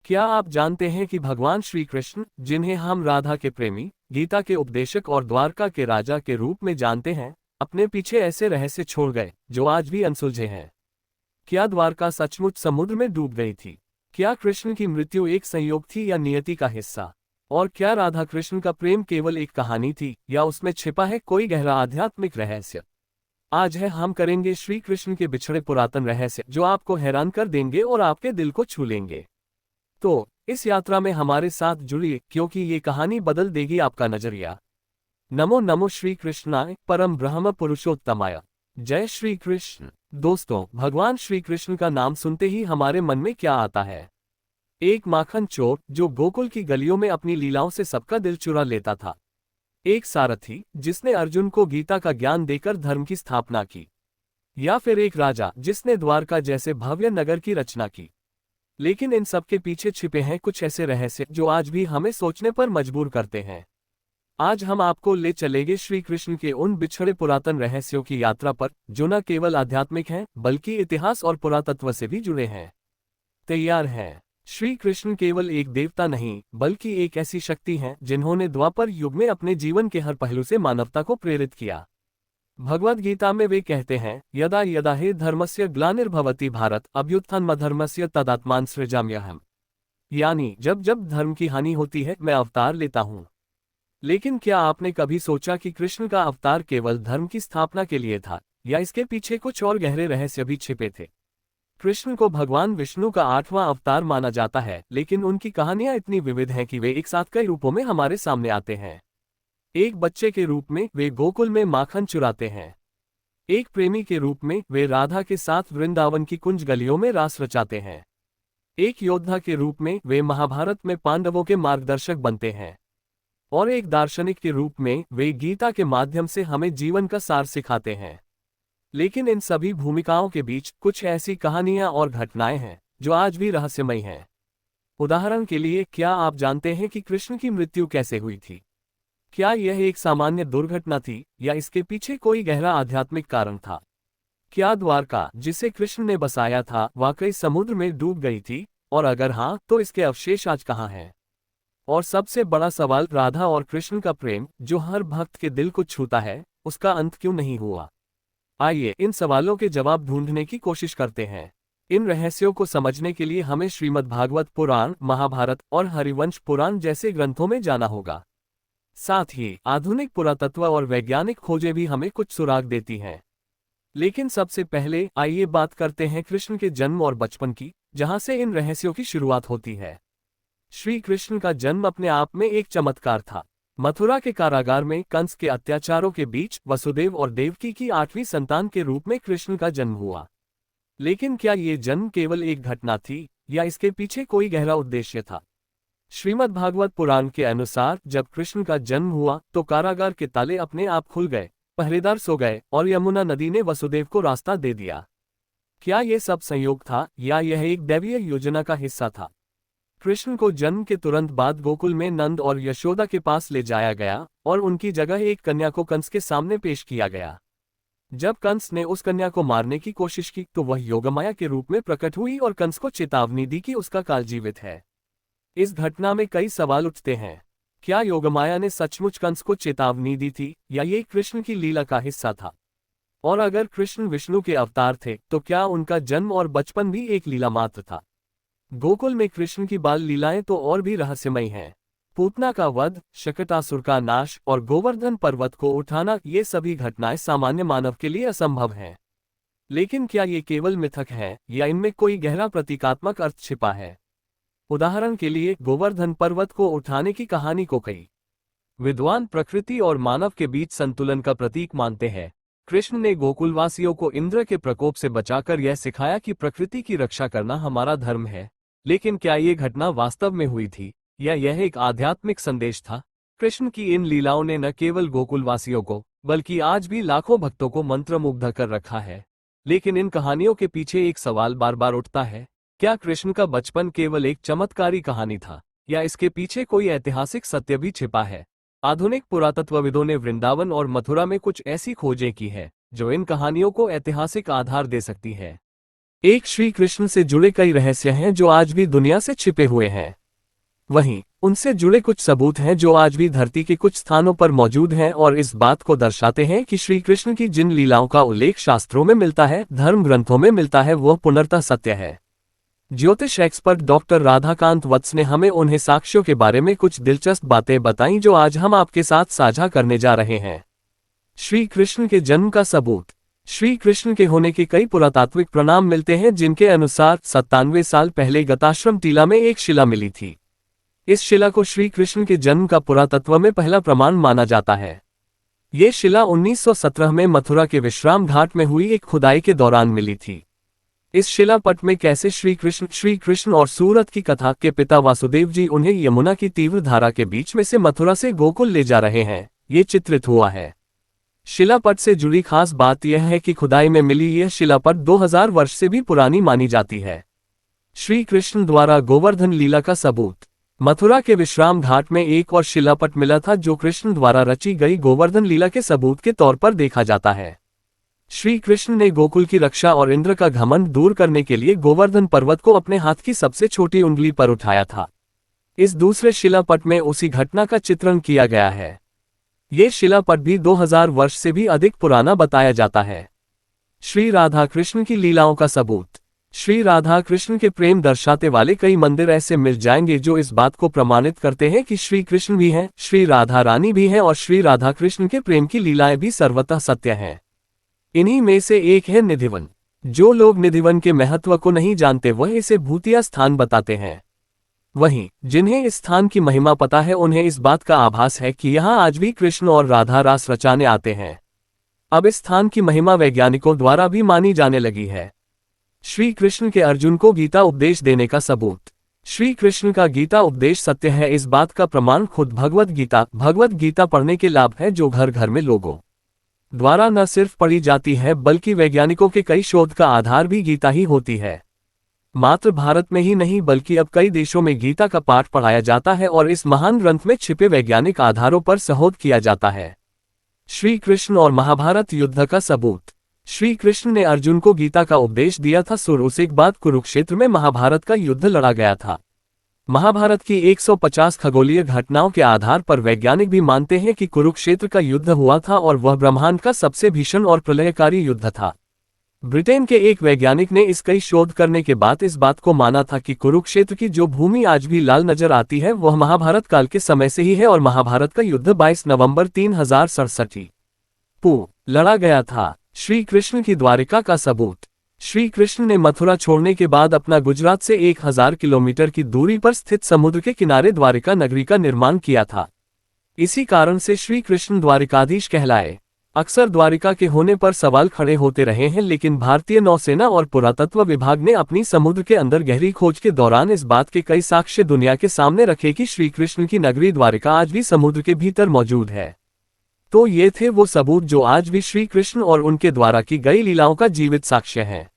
क्या आप जानते हैं कि भगवान श्री कृष्ण, जिन्हें हम राधा के प्रेमी, गीता के उपदेशक और द्वारका के राजा के रूप में जानते हैं, अपने पीछे ऐसे रहस्य छोड़ गए जो आज भी अनसुलझे हैं। क्या द्वारका सचमुच समुद्र में डूब गई थी? क्या कृष्ण की मृत्यु एक संयोग थी या नियति का हिस्सा? और क्या राधा कृष्ण का प्रेम केवल एक कहानी थी या उसमें छिपा है कोई गहरा आध्यात्मिक रहस्य? आज हम करेंगे श्री कृष्ण के बिछड़े पुरातन रहस्य जो आपको हैरान कर देंगे और आपके दिल को छू लेंगे। तो इस यात्रा में हमारे साथ जुड़िए, क्योंकि ये कहानी बदल देगी आपका नजरिया। नमो नमो श्री कृष्णाय परम ब्रह्म पुरुषोत्तमाय। जय श्री कृष्ण। दोस्तों, भगवान श्री कृष्ण का नाम सुनते ही हमारे मन में क्या आता है? एक माखन चोर जो गोकुल की गलियों में अपनी लीलाओं से सबका दिल चुरा लेता था। एक सारथी जिसने अर्जुन को गीता का ज्ञान देकर धर्म की स्थापना की। या फिर एक राजा जिसने द्वारका जैसे भव्य नगर की रचना की। लेकिन इन सब के पीछे छिपे हैं कुछ ऐसे रहस्य जो आज भी हमें सोचने पर मजबूर करते हैं। आज हम आपको ले चलेंगे श्री कृष्ण के उन बिछड़े पुरातन रहस्यों की यात्रा पर जो न केवल आध्यात्मिक हैं बल्कि इतिहास और पुरातत्व से भी जुड़े हैं। तैयार हैं? श्री कृष्ण केवल एक देवता नहीं बल्कि एक ऐसी शक्ति है जिन्होंने द्वापर युग में अपने जीवन के हर पहलू से मानवता को प्रेरित किया। भगवद गीता में वे कहते हैं, यदा यदा हि धर्मस्य ग्लानिर्भवति भारत अभ्युत्थानमधर्मस्य तदात्मान सृजाम्यहम्। यानी जब जब धर्म की हानि होती है मैं अवतार लेता हूँ। लेकिन क्या आपने कभी सोचा कि कृष्ण का अवतार केवल धर्म की स्थापना के लिए था या इसके पीछे कुछ और गहरे रहस्य भी छिपे थे? कृष्ण को भगवान विष्णु का 8वां अवतार माना जाता है, लेकिन उनकी कहानियां इतनी विविध हैं कि वे एक साथ कई रूपों में हमारे सामने आते हैं। एक बच्चे के रूप में वे गोकुल में माखन चुराते हैं। एक प्रेमी के रूप में वे राधा के साथ वृंदावन की कुंज गलियों में रास रचाते हैं। एक योद्धा के रूप में वे महाभारत में पांडवों के मार्गदर्शक बनते हैं। और एक दार्शनिक के रूप में वे गीता के माध्यम से हमें जीवन का सार सिखाते हैं। लेकिन इन सभी भूमिकाओं के बीच कुछ ऐसी कहानियां और घटनाएं हैं जो आज भी रहस्यमयी हैं। उदाहरण के लिए, क्या आप जानते हैं कि कृष्ण की मृत्यु कैसे हुई थी? क्या यह एक सामान्य दुर्घटना थी या इसके पीछे कोई गहरा आध्यात्मिक कारण था? क्या द्वारका जिसे कृष्ण ने बसाया था वाकई समुद्र में डूब गई थी? और अगर हाँ, तो इसके अवशेष आज कहाँ हैं? और सबसे बड़ा सवाल, राधा और कृष्ण का प्रेम जो हर भक्त के दिल को छूता है, उसका अंत क्यों नहीं हुआ? आइए इन सवालों के जवाब ढूंढने की कोशिश करते हैं। इन रहस्यों को समझने के लिए हमें श्रीमद् भागवत पुराण, महाभारत और हरिवंश पुराण जैसे ग्रंथों में जाना होगा। साथ ही आधुनिक पुरातत्व और वैज्ञानिक खोजें भी हमें कुछ सुराग देती हैं। लेकिन सबसे पहले आइए बात करते हैं कृष्ण के जन्म और बचपन की, जहां से इन रहस्यों की शुरुआत होती है। श्री कृष्ण का जन्म अपने आप में एक चमत्कार था। मथुरा के कारागार में कंस के अत्याचारों के बीच वसुदेव और देवकी की 8वीं संतान के रूप में कृष्ण का जन्म हुआ। लेकिन क्या ये जन्म केवल एक घटना थी या इसके पीछे कोई गहरा उद्देश्य था? श्रीमद् भागवत पुराण के अनुसार जब कृष्ण का जन्म हुआ तो कारागार के ताले अपने आप खुल गए, पहरेदार सो गए और यमुना नदी ने वसुदेव को रास्ता दे दिया। क्या ये सब संयोग था या यह एक दैवीय योजना का हिस्सा था? कृष्ण को जन्म के तुरंत बाद गोकुल में नंद और यशोदा के पास ले जाया गया और उनकी जगह एक कन्या को कंस के सामने पेश किया गया। जब कंस ने उस कन्या को मारने की कोशिश की तो वह योगमाया के रूप में प्रकट हुई और कंस को चेतावनी दी कि उसका काल जीवित है। इस घटना में कई सवाल उठते हैं। क्या योगमाया ने सचमुच कंस को चेतावनी दी थी या ये कृष्ण की लीला का हिस्सा था? और अगर कृष्ण विष्णु के अवतार थे तो क्या उनका जन्म और बचपन भी एक लीला मात्र था? गोकुल में कृष्ण की बाल लीलाएं तो और भी रहस्यमयी हैं। पूतना का वध, शकटासुर का नाश और गोवर्धन पर्वत को उठाना, ये सभी घटनाएं सामान्य मानव के लिए असंभव हैं। लेकिन क्या ये केवल मिथक है या इनमें कोई गहरा प्रतीकात्मक अर्थ छिपा है? उदाहरण के लिए, गोवर्धन पर्वत को उठाने की कहानी को कई विद्वान प्रकृति और मानव के बीच संतुलन का प्रतीक मानते हैं। कृष्ण ने गोकुलवासियों को इंद्र के प्रकोप से बचाकर यह सिखाया कि प्रकृति की रक्षा करना हमारा धर्म है। लेकिन क्या ये घटना वास्तव में हुई थी या यह एक आध्यात्मिक संदेश था? कृष्ण की इन लीलाओं ने न केवल गोकुलवासियों को बल्कि आज भी लाखों भक्तों को मंत्रमुग्ध कर रखा है। लेकिन इन कहानियों के पीछे एक सवाल बार बार उठता है, क्या कृष्ण का बचपन केवल एक चमत्कारी कहानी था या इसके पीछे कोई ऐतिहासिक सत्य भी छिपा है? आधुनिक पुरातत्वविदों ने वृंदावन और मथुरा में कुछ ऐसी खोजें की है जो इन कहानियों को ऐतिहासिक आधार दे सकती है। एक श्री कृष्ण से जुड़े कई रहस्य हैं जो आज भी दुनिया से छिपे हुए हैं। वहीं उनसे जुड़े कुछ सबूत हैं जो आज भी धरती के कुछ स्थानों पर मौजूद हैं और इस बात को दर्शाते हैं कि श्री कृष्ण की जिन लीलाओं का उल्लेख शास्त्रों में मिलता है, धर्म ग्रंथों में मिलता है, वह पूर्णतः सत्य है। ज्योतिष एक्सपर्ट डॉक्टर राधाकांत वत्स ने हमें उन्हें साक्ष्यों के बारे में कुछ दिलचस्प बातें बताईं जो आज हम आपके साथ साझा करने जा रहे हैं। श्री कृष्ण के जन्म का सबूत। श्री कृष्ण के होने के कई पुरातात्विक प्रमाण मिलते हैं जिनके अनुसार 97 साल पहले गताश्रम टीला में एक शिला मिली थी। इस शिला को श्री कृष्ण के जन्म का पुरातत्व में पहला प्रमाण माना जाता है। ये शिला 1917 में मथुरा के विश्राम घाट में हुई एक खुदाई के दौरान मिली थी। इस शिलापट में कैसे श्री कृष्ण और सूरत की कथा के पिता वासुदेव जी उन्हें यमुना की तीव्र धारा के बीच में से मथुरा से गोकुल ले जा रहे हैं, ये चित्रित हुआ है। शिलापट से जुड़ी खास बात यह है कि खुदाई में मिली यह शिलापट 2000 वर्ष से भी पुरानी मानी जाती है। श्री कृष्ण द्वारा गोवर्धन लीला का सबूत। मथुरा के विश्राम घाट में एक और शिलापट मिला था जो कृष्ण द्वारा रची गई गोवर्धन लीला के सबूत के तौर पर देखा जाता है। श्री कृष्ण ने गोकुल की रक्षा और इंद्र का घमंड दूर करने के लिए गोवर्धन पर्वत को अपने हाथ की सबसे छोटी उंगली पर उठाया था। इस दूसरे शिलापट में उसी घटना का चित्रण किया गया है। ये शिलापट भी 2000 वर्ष से भी अधिक पुराना बताया जाता है। श्री राधा कृष्ण की लीलाओं का सबूत। श्री राधा कृष्ण के प्रेम दर्शाते वाले कई मंदिर ऐसे मिल जाएंगे जो इस बात को प्रमाणित करते हैं कि श्री कृष्ण भी हैं, श्री राधा रानी भी हैं और श्री राधा कृष्ण के प्रेम की लीलाएं भी सर्वतः सत्य हैं। इन्हीं में से एक है निधिवन। जो लोग निधिवन के महत्व को नहीं जानते वह इसे भूतिया स्थान बताते हैं। वहीं जिन्हें इस स्थान की महिमा पता है उन्हें इस बात का आभास है कि यहाँ आज भी कृष्ण और राधा रास रचाने आते हैं। अब इस स्थान की महिमा वैज्ञानिकों द्वारा भी मानी जाने लगी है। श्री कृष्ण के अर्जुन को गीता उपदेश देने का सबूत। श्री कृष्ण का गीता उपदेश सत्य है, इस बात का प्रमाण खुद भगवत गीता पढ़ने के लाभ है जो घर घर में लोगों द्वारा न सिर्फ पढ़ी जाती है बल्कि वैज्ञानिकों के कई शोध का आधार भी गीता ही होती है। मात्र भारत में ही नहीं बल्कि अब कई देशों में गीता का पाठ पढ़ाया जाता है और इस महान ग्रंथ में छिपे वैज्ञानिक आधारों पर शोध किया जाता है। श्री कृष्ण और महाभारत युद्ध का सबूत। श्री कृष्ण ने अर्जुन को गीता का उपदेश दिया था, उस एक बाद कुरुक्षेत्र में महाभारत का युद्ध लड़ा गया था। महाभारत की 150 खगोलीय घटनाओं के आधार पर वैज्ञानिक भी मानते हैं कि कुरुक्षेत्र का युद्ध हुआ था और वह ब्रह्मांड का सबसे भीषण और प्रलयकारी युद्ध था। ब्रिटेन के एक वैज्ञानिक ने इस कई शोध करने के बाद इस बात को माना था कि कुरुक्षेत्र की जो भूमि आज भी लाल नजर आती है वह महाभारत काल के समय से ही है और महाभारत का युद्ध 22 नवंबर 3067 को लड़ा गया था। श्री कृष्ण की द्वारिका का सबूत। श्री कृष्ण ने मथुरा छोड़ने के बाद अपना गुजरात से 1000 किलोमीटर की दूरी पर स्थित समुद्र के किनारे द्वारिका नगरी का निर्माण किया था। इसी कारण से श्री कृष्ण द्वारिकाधीश कहलाए। अक्सर द्वारिका के होने पर सवाल खड़े होते रहे हैं, लेकिन भारतीय नौसेना और पुरातत्व विभाग ने अपनी समुद्र के अंदर गहरी खोज के दौरान इस बात के कई साक्ष्य दुनिया के सामने रखे कि श्री कृष्ण की नगरी द्वारिका आज भी समुद्र के भीतर मौजूद है। तो ये थे वो सबूत जो आज भी श्री कृष्ण और उनके द्वारा की गई लीलाओं का जीवित साक्ष्य हैं।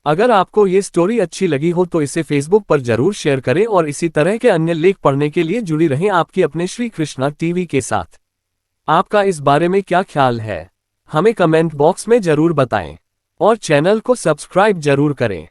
अगर आपको ये स्टोरी अच्छी लगी हो तो इसे फेसबुक पर जरूर शेयर करें और इसी तरह के अन्य लेख पढ़ने के लिए जुड़ी रहें आपकी अपने श्री कृष्णा टीवी के साथ। आपका इस बारे में क्या ख्याल है, हमें कमेंट बॉक्स में जरूर बताएं और चैनल को सब्सक्राइब जरूर करें।